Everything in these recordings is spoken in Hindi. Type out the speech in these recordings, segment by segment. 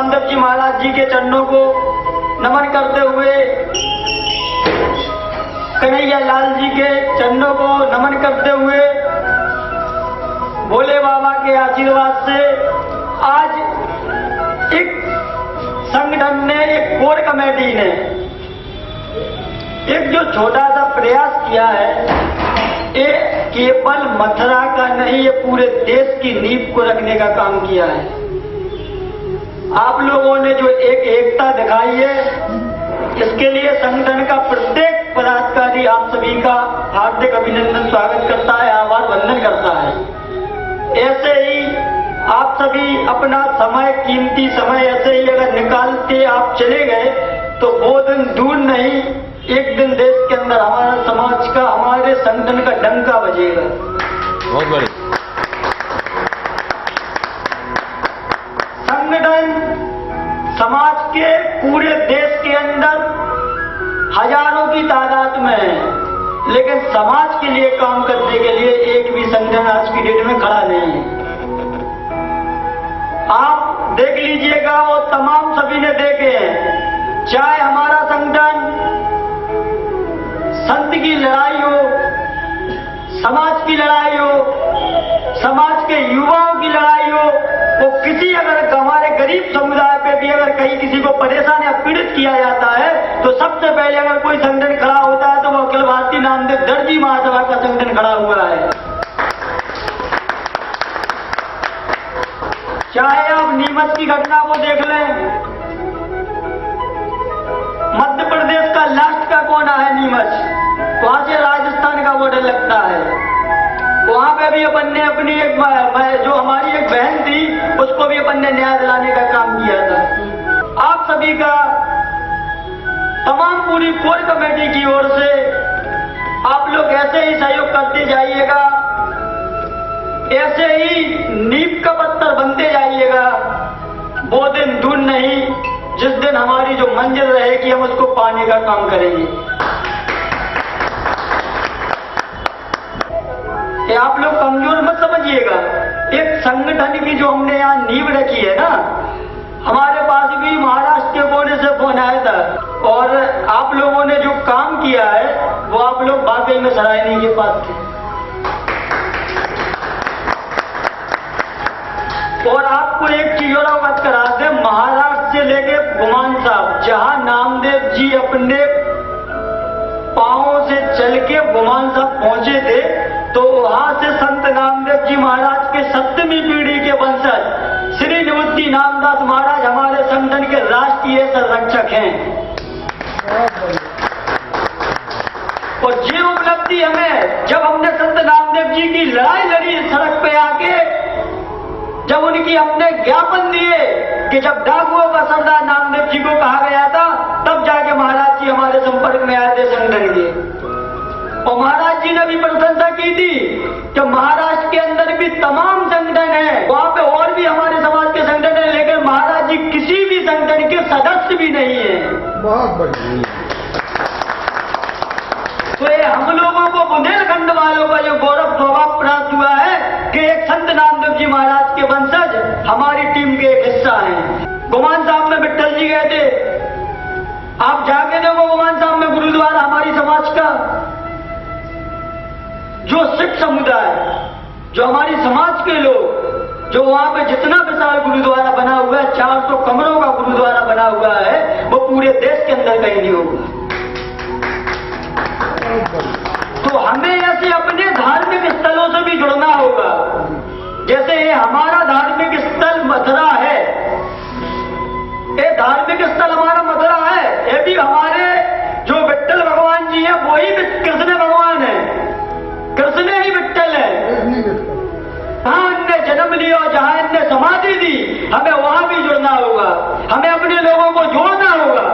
नामदेव जी महाराज जी के चरणों को नमन करते हुए, कन्हैया लाल जी के चरणों को नमन करते हुए, भोले बाबा के आशीर्वाद से आज एक संगठन ने, एक कोर कमेटी ने एक जो छोटा सा प्रयास किया है, ये केवल मथुरा का नहीं, ये पूरे देश की नींव को रखने का काम किया है। आप लोगों ने जो एक एकता दिखाई है, इसके लिए संगठन का प्रत्येक पदाधिकारी आप सभी का हार्दिक अभिनंदन, स्वागत करता है, आभार वंदन करता है। ऐसे ही आप सभी अपना समय, कीमती समय ऐसे ही अगर निकालते आप चले गए तो वो दिन दूर नहीं, एक दिन देश के अंदर हमारा समाज का, हमारे संगठन का डंका बजेगा। बहुत बढ़िया। संगठन समाज के पूरे देश के अंदर हजारों की तादाद में है, लेकिन समाज के लिए काम करने के लिए एक भी संगठन आज की डेट में खड़ा नहीं है। आप देख लीजिएगा, और तमाम सभी ने देखे हैं, चाहे हमारा संगठन संत की लड़ाई हो, समाज की लड़ाई हो, समाज के युवाओं की लड़ाई हो, वो किसी अगर हमारे गरीब समुदाय पे भी अगर कहीं किसी को परेशान या पीड़ित किया जाता है तो सबसे पहले अगर कोई संगठन खड़ा होता है तो वो अखिल भारतीय नामदेव दर्जी महासभा का संगठन खड़ा हुआ है। चाहे आप नीमच की घटना को देख लें, मध्य प्रदेश का लास्ट का कोना है नीमच, वहां से राजस्थान का बॉर्डर लगता है। वहां पे भी अपन ने अपनी एक जो हमारी एक बहन थी, उसको भी अपन ने न्याय दिलाने का काम किया था। आप सभी का, तमाम पूरी कोर कमेटी की ओर से आप लोग ऐसे ही सहयोग करते जाइएगा, ऐसे ही नींव का पत्थर बनते जाइएगा। वो दिन दूर नहीं जिस दिन हमारी जो मंजिल रहेगी, हम उसको पाने का काम करेंगे। ये आप लोग कमजोर मत समझिएगा। एक संगठन की जो हमने यहाँ नींव रखी है ना, हमारे पास भी महाराष्ट्र के कोने से फोन आया था, और आप लोगों ने जो काम किया है वो आप लोग वाकई में सराहनीय के पास थे। और आपको एक चीज और अवगत करा दे, महाराष्ट्र से लेके गुमान साहब, जहां नामदेव जी अपने पांवों से चल के गुमान साहब पहुंचे थे, तो वहां से संत नामदेव जी महाराज के 7वीं पीढ़ी के वंशज श्री निवृत्ति नामदास महाराज हमारे संगठन के राष्ट्रीय संरक्षक हैं। और ये उपलब्धि हमें, जब हमने संत नामदेव जी की लड़ाई लड़ी सड़क पे आके, जब उनकी हमने ज्ञापन दिए कि जब डाकुओं का सरदार नामदेव जी को कहा गया था, तब जाके महाराज जी हमारे संपर्क में आए थे संगठन के। और महाराज जी ने भी प्रशंसा की थी कि महाराष्ट्र के अंदर भी तमाम संगठन है, वहां पे और भी हमारे समाज के संगठन है, लेकिन महाराज जी किसी भी संगठन के सदस्य भी नहीं है। बहुत बढ़िया। तो ये हम लोगों को, बुंदेलखंड वालों का जो गौरव स्वभाव प्राप्त हुआ है कि एक संत नामदेव जी महाराज के वंशज हमारी टीम के एक हिस्सा हैं। गुमान साहब में विट्ठल जी गए थे, आप जाके देखो गुमान साहब में गुरुद्वारा हमारी समाज का, जो सिख समुदाय, जो हमारी समाज के लोग, जो वहां पे जितना विशाल गुरुद्वारा बना हुआ है, 400 कमरों का गुरुद्वारा बना हुआ है, वो पूरे देश के अंदर कहीं नहीं होगा। तो हमें ऐसे अपने धार्मिक स्थलों से भी जुड़ना होगा। जैसे ये हमारा धार्मिक स्थल मथुरा है, ये धार्मिक स्थल हमारा मथुरा है, ये भी हमारे जो विट्ठल भगवान जी हैं वही कृष्ण भगवान है, कृष्ण ही विट्ठल है। जहां इनने जन्म लिया और जहां इनने समाधि दी, हमें वहां भी जुड़ना होगा। हमें अपने लोगों को जोड़ना होगा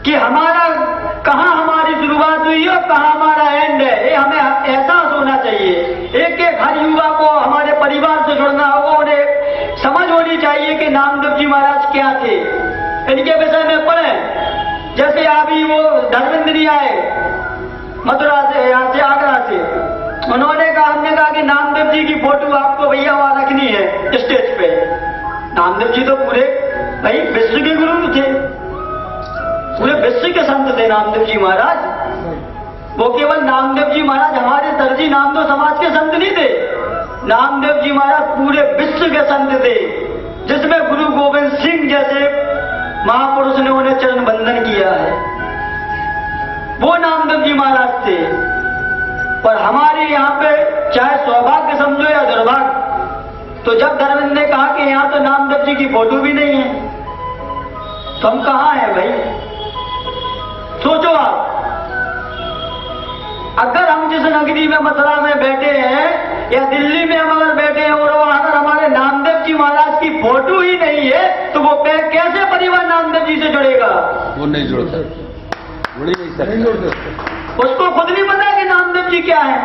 कि हमारा कहां हमारी शुरुआत हुई है और कहां हमारा एंड है, ये हमें एहसास होना चाहिए। एक एक हर युवा को हमारे परिवार से जुड़ना होगा, उन्हें समझ होनी चाहिए कि नामदेव जी महाराज क्या थे, इनके विषय में पढ़ें। जैसे अभी वो धर्मेंद्र जी आए मथुरा से, यहाँ से आगरा से, उन्होंने कहा, हमने कहा कि नामदेव जी की फोटो आपको भैया वहां रखनी है स्टेज पे। नामदेव जी तो पूरे भाई विश्व के गुरु थे, पूरे विश्व के संत थे नामदेव जी महाराज। वो केवल नामदेव जी महाराज हमारे दर्जी नामदेव समाज के संत नहीं थे, नामदेव जी महाराज पूरे विश्व के संत थे, जिसमें गुरु गोविंद सिंह जैसे महापुरुष ने उन्हें चरण बंदन किया है, वो नामदेव जी महाराज थे। पर हमारे यहाँ पे चाहे सौभाग्य समझो या दुर्भाग्य, तो जब धर्मेंद्र ने कहा कि यहाँ तो नामदेव जी की फोटो भी नहीं है, तो हम कहाँ हैं भाई? सोचो आप, अगर हम जिस नगरी में मथुरा में बैठे हैं या दिल्ली में हम अगर बैठे हैं और वहां अगर हमारे नामदेव जी महाराज की फोटो ही नहीं है, तो वो कैसे परिवार नामदेव जी से जुड़ेगा? वो नहीं जुड़ता, जुड़ ही नहीं सकता, उसको खुद नहीं पता कि नामदेव जी क्या है।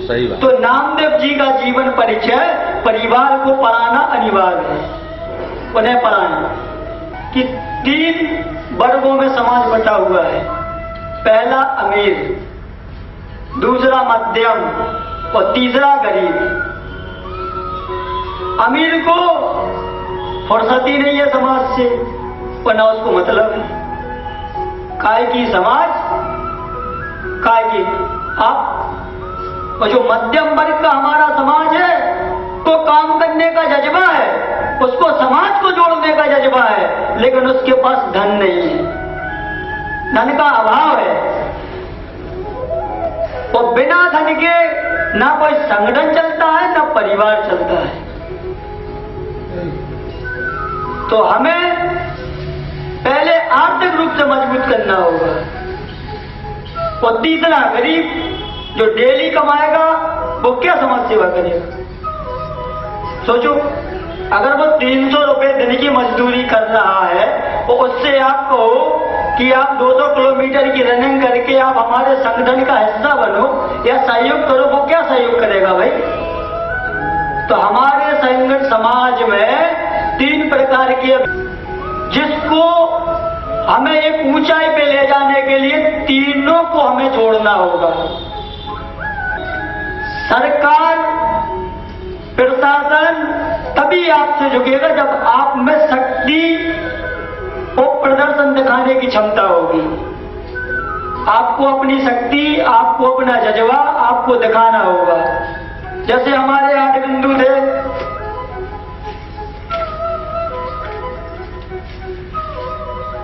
सही बात। तो नामदेव जी का जीवन परिचय परिवार को पढ़ाना अनिवार्य है, उन्हें पढ़ाना कि 3 वर्गों में समाज बटा हुआ है। पहला अमीर, दूसरा मध्यम और तीसरा गरीब। अमीर को फुर्सत ही नहीं है समाज से, और ना उसको मतलब है। काय की समाज, काय की आप। और जो मध्यम वर्ग का हमारा समाज है, तो काम करने का जज्बा है, उसको समाज को जोड़ने का जज्बा है, लेकिन उसके पास धन नहीं है, धन का अभाव है। और बिना धन के ना कोई संगठन चलता है ना परिवार चलता है। तो हमें पहले आर्थिक रूप से मजबूत करना होगा। और तीसरा गरीब, जो डेली कमाएगा वो क्या समाज सेवा करेगा? सोचो, अगर वो 300 रुपए दिन की मजदूरी कर रहा है, तो उससे आप कहो कि आप 200 किलोमीटर की रनिंग करके आप हमारे संगठन का हिस्सा बनो या सहयोग करो, वो क्या सहयोग करेगा भाई? तो हमारे संगठन समाज में 3 प्रकार के, जिसको हमें एक ऊंचाई पे ले जाने के लिए तीनों को हमें जोड़ना होगा। सरकार, प्रशासन तभी आपसे झुकेगा जब आप में शक्ति और प्रदर्शन दिखाने की क्षमता होगी। आपको अपनी शक्ति, आपको अपना जज्बा आपको दिखाना होगा। जैसे हमारे 8 बिंदु थे,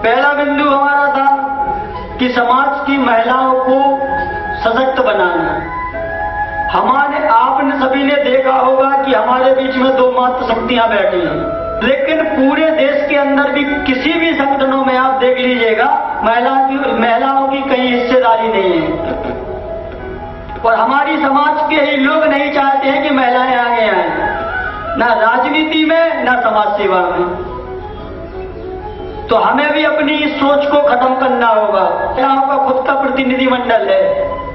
पहला बिंदु हमारा था कि समाज की महिलाओं को सशक्त बनाना। हमारे आपने सभी ने देखा होगा कि हमारे बीच में 2 मात्र शक्तियां बैठी हैं, लेकिन पूरे देश के अंदर भी किसी भी संगठनों में आप देख लीजिएगा महिलाओं की कहीं हिस्सेदारी नहीं है। और हमारी समाज के ही लोग नहीं चाहते हैं कि महिलाएं आगे आए, ना राजनीति में ना समाज सेवा में। तो हमें भी अपनी इस सोच को खत्म करना होगा। महिलाओं का खुद का प्रतिनिधिमंडल है,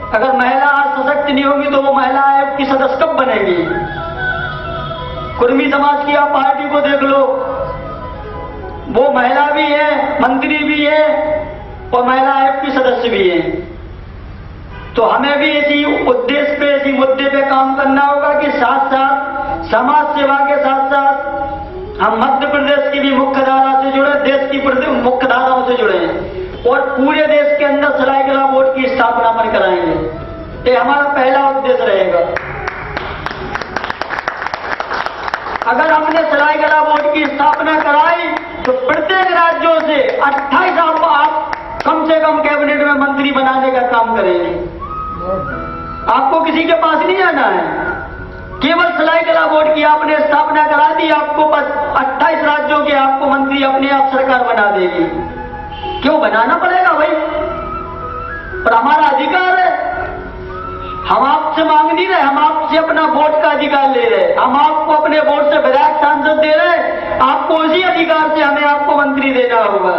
अगर महिला आज सशक्त नहीं होगी तो वो महिला आयोग की सदस्य कब बनेगी? कुर्मी समाज की आप पार्टी को देख लो, वो महिला भी है, मंत्री भी है और महिला आयोग की सदस्य भी है। तो हमें भी इसी उद्देश्य पे, इसी मुद्दे पे काम करना होगा कि साथ साथ समाज सेवा के साथ साथ हम मध्य प्रदेश की भी मुख्य धारा से जुड़े, देश की मुख्य धाराओं से जुड़े और पूरे देश के अंदर सरायकेला बोर्ड की स्थापना पर कराएंगे। ये हमारा पहला उद्देश्य रहेगा। अगर हमने सरायकेला बोर्ड की स्थापना कराई तो प्रत्येक राज्यों से 28 आप कम से कम कैबिनेट में मंत्री बनाने का काम करेंगे। आपको किसी के पास नहीं आना है, केवल सरायकेला बोर्ड की आपने स्थापना करा दी, आपको 28 राज्यों के आपको मंत्री अपने आप सरकार बना देगी। क्यों बनाना पड़ेगा भाई? पर हमारा अधिकार है, हम आपसे मांग नहीं रहे, हम आपसे अपना वोट का अधिकार ले रहे, हम आपको अपने वोट से विधायक सांसद दे रहे, आपको उसी अधिकार से हमें आपको मंत्री देना होगा।